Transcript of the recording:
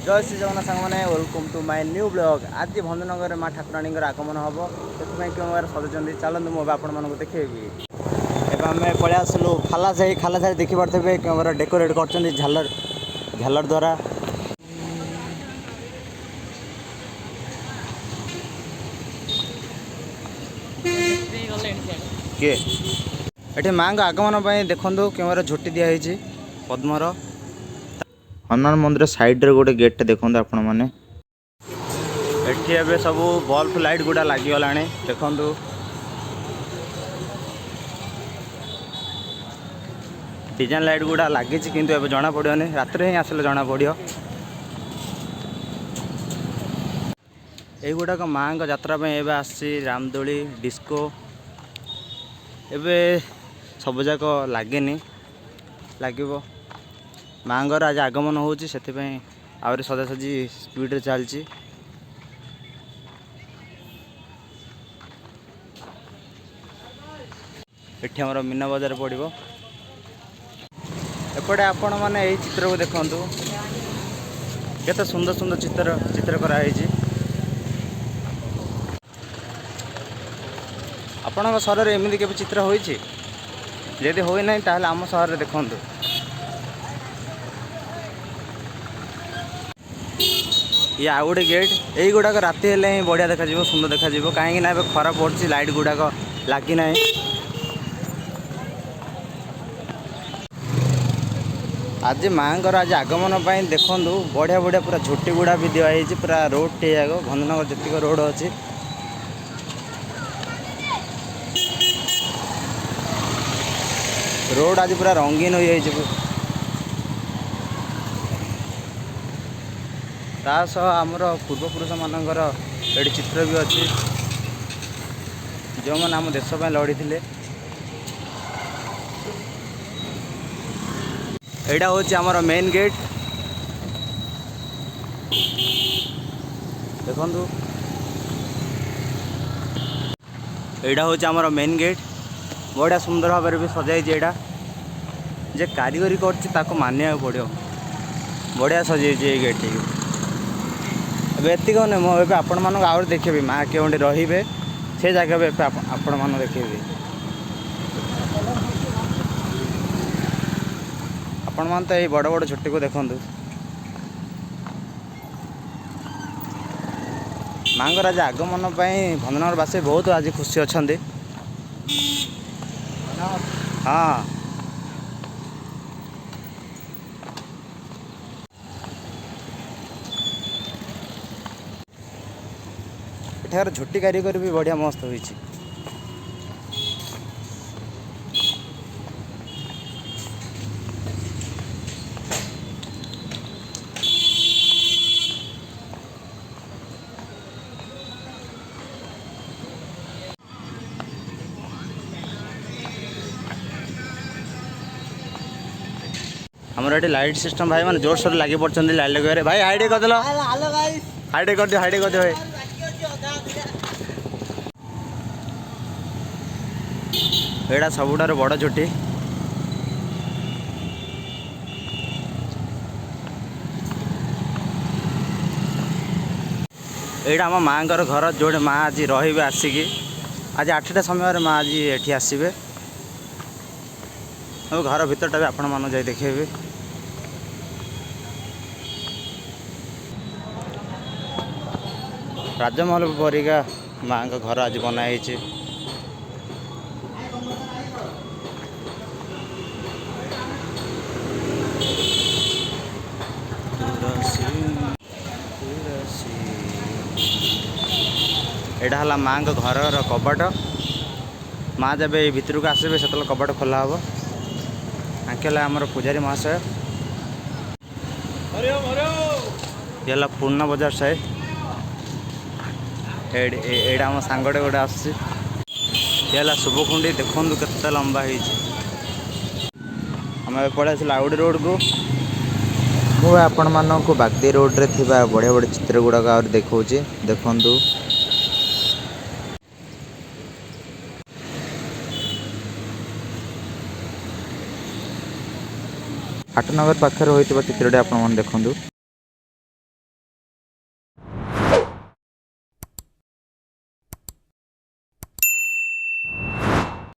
जय श्री जगन्नाथ सांग मैंने welcome to my new blog. आज भंजनगर माँ ठाकुराणी आगमन हम से क्यों सजाऊँ चलते मुझे आपण देखेबी। एवं आम पलि आसलु खाला देखिपे क्यों डेकोरेट कर झालर झालर द्वारा। किए ये माँ आगमन देखु क्यों झोटी दिखाई पद्मर हनुमान मंदिर साइड रे गोटे गेट देखो आपण मैंने एटी सब बल्ब लाइट गुड़ा लगिगला देखु डिजाइन लाइट गुड़ा लगी किंतु जना पड़ोनी रात ही आसले जना पड़ो। युवाक माँ यात्रा आसी रामदोली डिस्को एवं सब जाक लगे लगे माँ आज आगमन होती आहरी सजासजी स्पीड चलती। एठी हमर मीना बजार पड़ो एपटे आपण मैंने यही चित्र को देखु केते सुंदर सुंदर चित्र कराई। आपण सहर में एमती के चित्र होती जदि होना ताहले आम सहर देखु ये आउ गोटे गेट यही गुड़ाक राति हेले ही बढ़िया देखा सुंदर देखा कहीं खरा पड़ी लाइट गुड़ाक लगी ना। आज माँ आज आगमन देखु बढ़िया बढ़िया पूरा झोटी गुड़ा भी दिखाई पूरा रोड टे भंजनगर जी रोड अच्छी रोड आज पूरा रंगीन हो जाए। आमर पूर्वपुरुष मानकर ये चित्र भी अच्छी जो मैंने आम देश लड़ी थे। एटा हूँ आमर मेन गेट देखु एटा हूँ आमर मेन गेट बढ़िया सुंदर भाव भी सजाई जे कारीगरी कर मानिया पड़ो बढ़िया सजाई ये गेट टी एति कहने मुझे आपण मानक आउर देखेबी माँ क्योंटे रे से जगह भी आपण मान देखेबी। आपण मान तो ये बड़ बड़ झोटी को देखु माँ आज आगमन भंजनगर बासी बहुत आज खुशी अच्छा। हाँ एठार झोटी कारीगर भी बढ़िया मस्त होई। हमर ये लाइट सिस्टम भाई मैंने जोर सोर लगे पड़े लाइट लगे भाई हाइडे कर दिलो हाइडे कर दियो भाई एड़ा सबुठार बड़ झोटी एड़ा आम माँ घर जो माँ आज रे आसिकी आज 8टा समय माँ आज ये आसवे घर भीतरटा भी आपण मान जाए देखेबे। राजमहल परिका माँ का घर आज बनाई एटा हला माँ का घर कबाट माँ जब भितर को आसबे से कबाट खोला हम आंकेला आमर पूजारी महाशय ये पूर्णा बजार साइड एड़ा आम सांगटे गोटे आस शुभकुंडी देखु के लंबा आम पड़े आउट रोड को मुझे आपण मानक बागदी रोड रे थिबा बढ़िया बढ़िया चित्र गुड़ाक देखा देखु आटनगर पाखे होता चित्रटे आपण देखु।